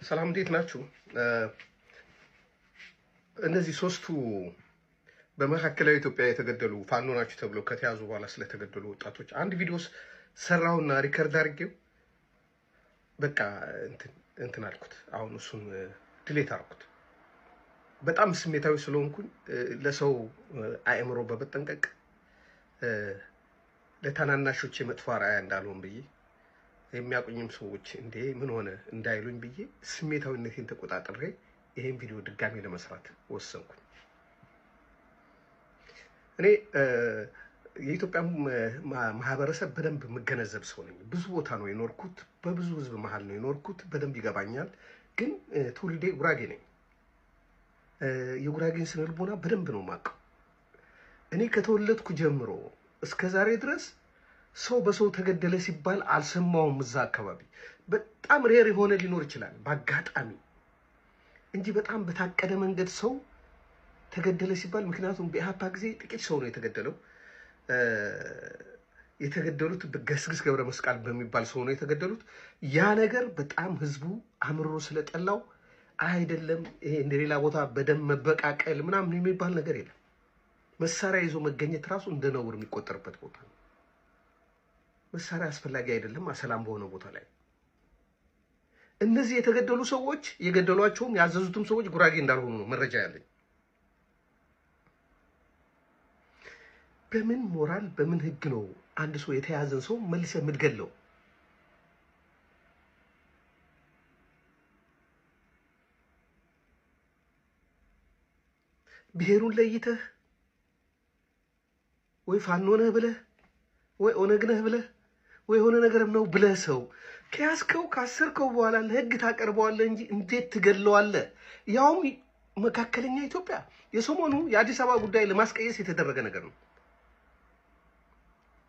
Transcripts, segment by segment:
ሰላም እንዴት ናችሁ? እነዚህ ሶስቱ በመካከላዊ ኢትዮጵያ የተገደሉ ፋኖ ናቸው ተብለው ከተያዙ በኋላ ስለተገደሉ ወጣቶች አንድ ቪዲዮስ ሰራውና ሪከርድ አድርጌው በቃ እንትን አልኩት። አሁን እሱን ዲሌት አድርኩት። በጣም ስሜታዊ ስለሆንኩኝ ለሰው አእምሮ በመጠንቀቅ ለታናናሾች መጥፎ አርአያ እንዳልሆን ብዬ የሚያቁኝም ሰዎች እንዴ ምን ሆነ እንዳይሉኝ ብዬ ስሜታዊነቴን ተቆጣጥሬ ይሄን ቪዲዮ ድጋሚ ለመስራት ወሰንኩኝ። እኔ የኢትዮጵያ ማህበረሰብ በደንብ መገነዘብ ሰው ነኝ። ብዙ ቦታ ነው የኖርኩት፣ በብዙ ህዝብ መሃል ነው የኖርኩት፣ በደንብ ይገባኛል። ግን ትውልዴ ጉራጌ ነኝ። የጉራጌን ስነ ልቦና በደንብ ነው የማውቀው። እኔ ከተወለድኩ ጀምሮ እስከ ዛሬ ድረስ ሰው በሰው ተገደለ ሲባል አልሰማውም። እዛ አካባቢ በጣም ሬር የሆነ ሊኖር ይችላል በአጋጣሚ እንጂ በጣም በታቀደ መንገድ ሰው ተገደለ ሲባል፣ ምክንያቱም በኢህአፓ ጊዜ ጥቂት ሰው ነው የተገደለው። የተገደሉት በገስግስ ገብረ መስቀል በሚባል ሰው ነው የተገደሉት። ያ ነገር በጣም ህዝቡ አምርሮ ስለጠላው አይደለም ይሄ እንደሌላ ቦታ በደም መበቃቀል ምናምን የሚባል ነገር የለም። መሳሪያ ይዞ መገኘት ራሱ እንደ ነውር የሚቆጠርበት ቦታ ነው። መሳሪያ አስፈላጊ አይደለም ሰላም በሆነ ቦታ ላይ። እነዚህ የተገደሉ ሰዎች የገደሏቸውም ያዘዙትም ሰዎች ጉራጌ እንዳልሆኑ ነው መረጃ ያለኝ። በምን ሞራል በምን ህግ ነው አንድ ሰው የተያዘን ሰው መልሰ የምትገለው? ብሔሩን ለይተህ ወይ ፋኖ ነህ ብለህ ወይ ኦነግ ነህ ብለህ ወይ ሆነ ነገርም ነው ብለህ ሰው ከያዝከው ካሰርከው በኋላ ለህግ ታቀርበዋለህ እንጂ እንዴት ትገድለዋለህ? ያውም መካከለኛ ኢትዮጵያ። የሰሞኑ የአዲስ አበባ ጉዳይ ለማስቀየስ የተደረገ ነገር ነው።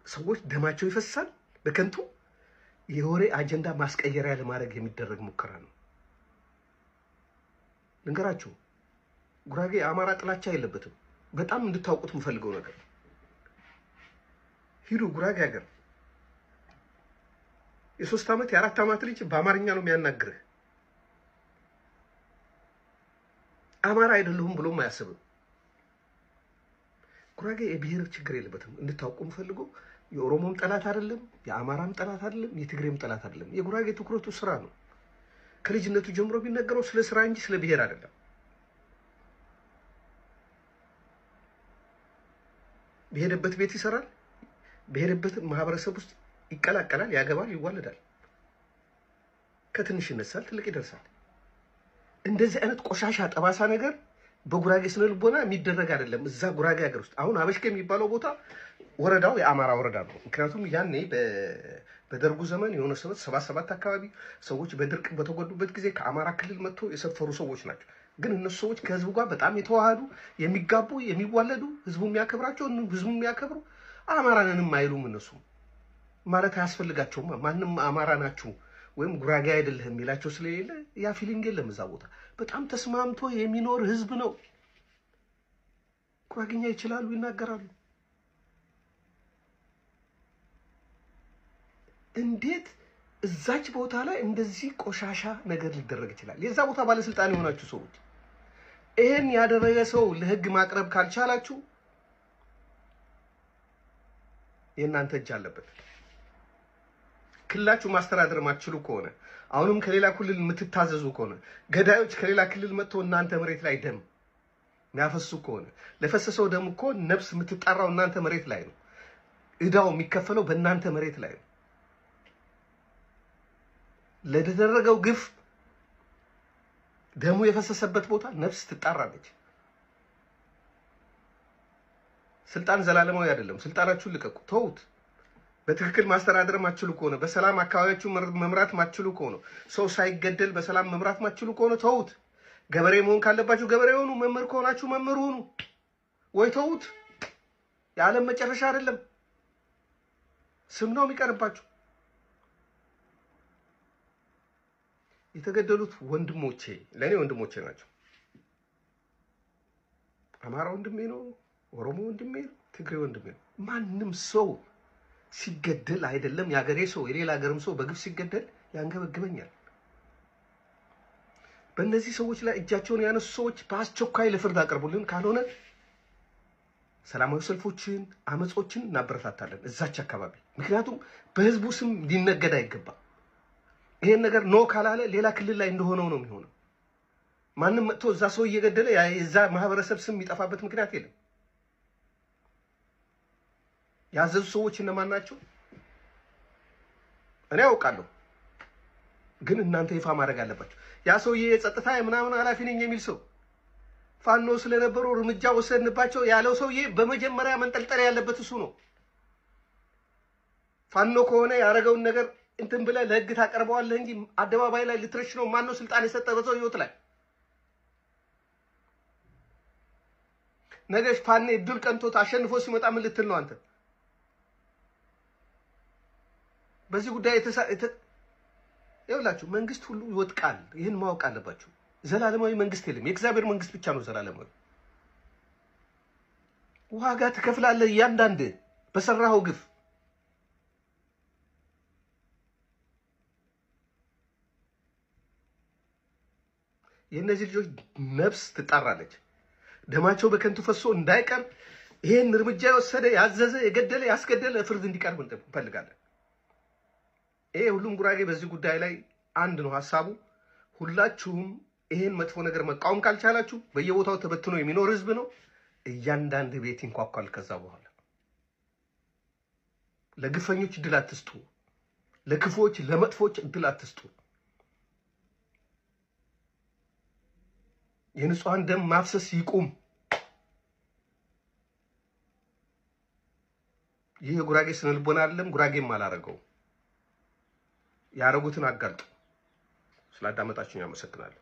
ሰዎች ደማቸው ይፈሳል በከንቱ የወሬ አጀንዳ ማስቀየሪያ ለማድረግ የሚደረግ ሙከራ ነው። ልንገራችሁ፣ ጉራጌ አማራ ጥላቻ የለበትም። በጣም እንድታውቁት የምፈልገው ነገር ሂዱ ጉራጌ ሀገር የ3 ዓመት የ4 ዓመት ልጅ በአማርኛ ነው የሚያናግርህ። አማራ አይደለሁም ብሎም አያስብም። ጉራጌ የብሔር ችግር የለበትም። እንድታውቁ የምፈልገው የኦሮሞም ጠላት አይደለም፣ የአማራም ጠላት አይደለም፣ የትግሬም ጠላት አይደለም። የጉራጌ ትኩረቱ ስራ ነው። ከልጅነቱ ጀምሮ ቢነገረው ስለ ስራ እንጂ ስለ ብሔር አይደለም። በሄደበት ቤት ይሰራል፣ በሄደበት ማህበረሰብ ውስጥ ይቀላቀላል፣ ያገባል፣ ይዋለዳል። ከትንሽ ይነሳል፣ ትልቅ ይደርሳል። እንደዚህ አይነት ቆሻሻ ጠባሳ ነገር በጉራጌ ስነ ልቦና የሚደረግ አይደለም። እዛ ጉራጌ ሀገር ውስጥ አሁን አበሽከ የሚባለው ቦታ ወረዳው የአማራ ወረዳ ነው። ምክንያቱም ያኔ በደርጉ ዘመን የሆነ 77 አካባቢ ሰዎች በድርቅ በተጎዱበት ጊዜ ከአማራ ክልል መጥቶ የሰፈሩ ሰዎች ናቸው። ግን እነሱ ሰዎች ከህዝቡ ጋር በጣም የተዋሃዱ የሚጋቡ የሚዋለዱ ህዝቡ የሚያከብራቸው ህዝቡ የሚያከብሩ አማራንንም አይሉም። እነሱ ማለት አያስፈልጋቸውም። ማንም አማራ ናችሁ ወይም ጉራጌ አይደለህም የሚላቸው ስለሌለ ያ ፊሊንግ የለም። እዛ ቦታ በጣም ተስማምቶ የሚኖር ህዝብ ነው። ጉራጌኛ ይችላሉ፣ ይናገራሉ። እንዴት እዛች ቦታ ላይ እንደዚህ ቆሻሻ ነገር ሊደረግ ይችላል? የዛ ቦታ ባለስልጣን የሆናችሁ ሰዎች ይሄን ያደረገ ሰው ለህግ ማቅረብ ካልቻላችሁ የእናንተ እጅ አለበት። ክልላችሁ ማስተዳደር ማትችሉ ከሆነ አሁንም ከሌላ ክልል የምትታዘዙ ከሆነ ገዳዮች ከሌላ ክልል መጥቶ እናንተ መሬት ላይ ደም የሚያፈሱ ከሆነ ለፈሰሰው ደም እኮ ነፍስ የምትጣራው እናንተ መሬት ላይ ነው። እዳው የሚከፈለው በእናንተ መሬት ላይ ነው። ለተደረገው ግፍ ደሙ የፈሰሰበት ቦታ ነፍስ ትጣራለች። ስልጣን ዘላለማዊ አይደለም። ስልጣናችሁን ልቀቁ፣ ተውት። በትክክል ማስተዳደር ማትችሉ ከሆነ በሰላም አካባቢያችሁ መምራት ማትችሉ ከሆነ ሰው ሳይገደል በሰላም መምራት ማትችሉ ከሆነ ተውት። ገበሬ መሆን ካለባችሁ ገበሬ ሆኑ፣ መምህር ከሆናችሁ መምህር ሆኑ፣ ወይ ተውት። የዓለም መጨረሻ አይደለም። ስም ነው የሚቀርባችሁ። የተገደሉት ወንድሞቼ ለኔ ወንድሞቼ ናቸው። አማራ ወንድሜ ነው፣ ኦሮሞ ወንድሜ ነው፣ ትግሬ ወንድሜ ነው። ማንም ሰው ሲገደል አይደለም ያገሬ ሰው የሌላ ሀገርም ሰው በግፍ ሲገደል ያንገበግበኛል። በእነዚህ ሰዎች ላይ እጃቸውን ያነሱ ሰዎች በአስቸኳይ ለፍርድ አቅርቡልን። ካልሆነ ሰላማዊ ሰልፎችን፣ አመጾችን እናበረታታለን እዛች አካባቢ። ምክንያቱም በህዝቡ ስም ሊነገድ አይገባም። ይሄን ነገር ኖ ካላለ ሌላ ክልል ላይ እንደሆነው ነው የሚሆነው። ማንም መጥቶ እዛ ሰው እየገደለ የዛ ማህበረሰብ ስም የሚጠፋበት ምክንያት የለም። ያዘዙ ሰዎች እነማን ናቸው? እኔ አውቃለሁ፣ ግን እናንተ ይፋ ማድረግ አለባችሁ። ያ ሰውዬ የጸጥታ ምናምን ኃላፊ ነኝ የሚል ሰው ፋኖ ስለነበሩ እርምጃ ወሰድንባቸው ያለው ሰውዬ በመጀመሪያ መንጠልጠል ያለበት እሱ ነው። ፋኖ ከሆነ ያደረገውን ነገር እንትን ብለህ ለህግ ታቀርበዋለህ እንጂ አደባባይ ላይ ልትረሽ ነው። ማን ነው ስልጣን የሰጠ በሰው ህይወት ላይ? ነገ ፋኖ ድል ቀንቶት አሸንፎ ሲመጣ ምን ልትል ነው አንተ? በዚህ ጉዳይ ይኸውላችሁ መንግስት ሁሉ ይወድቃል። ይህን ማወቅ አለባችሁ። ዘላለማዊ መንግስት የለም። የእግዚአብሔር መንግስት ብቻ ነው ዘላለማዊ። ዋጋ ትከፍላለህ እያንዳንድ በሰራኸው ግፍ። የእነዚህ ልጆች ነፍስ ትጣራለች። ደማቸው በከንቱ ፈሶ እንዳይቀር ይሄን እርምጃ የወሰደ ያዘዘ፣ የገደለ፣ ያስገደለ ፍርድ እንዲቀርብ እንፈልጋለን። ይሄ ሁሉም ጉራጌ በዚህ ጉዳይ ላይ አንድ ነው ሐሳቡ። ሁላችሁም ይሄን መጥፎ ነገር መቃወም ካልቻላችሁ በየቦታው ተበትኖ የሚኖር ህዝብ ነው። እያንዳንድ ቤት ይንኳኳል። ከዛ በኋላ ለግፈኞች እድል አትስጡ። ለክፎች ለመጥፎች እድል አትስጡ። የንጹሃን ደም ማፍሰስ ይቁም። ይህ የጉራጌ ስነ ልቦና አይደለም። ጉራጌም አላረገው። ያረጉትን አጋልጡ። ስላዳመጣችሁኝ አመሰግናለሁ።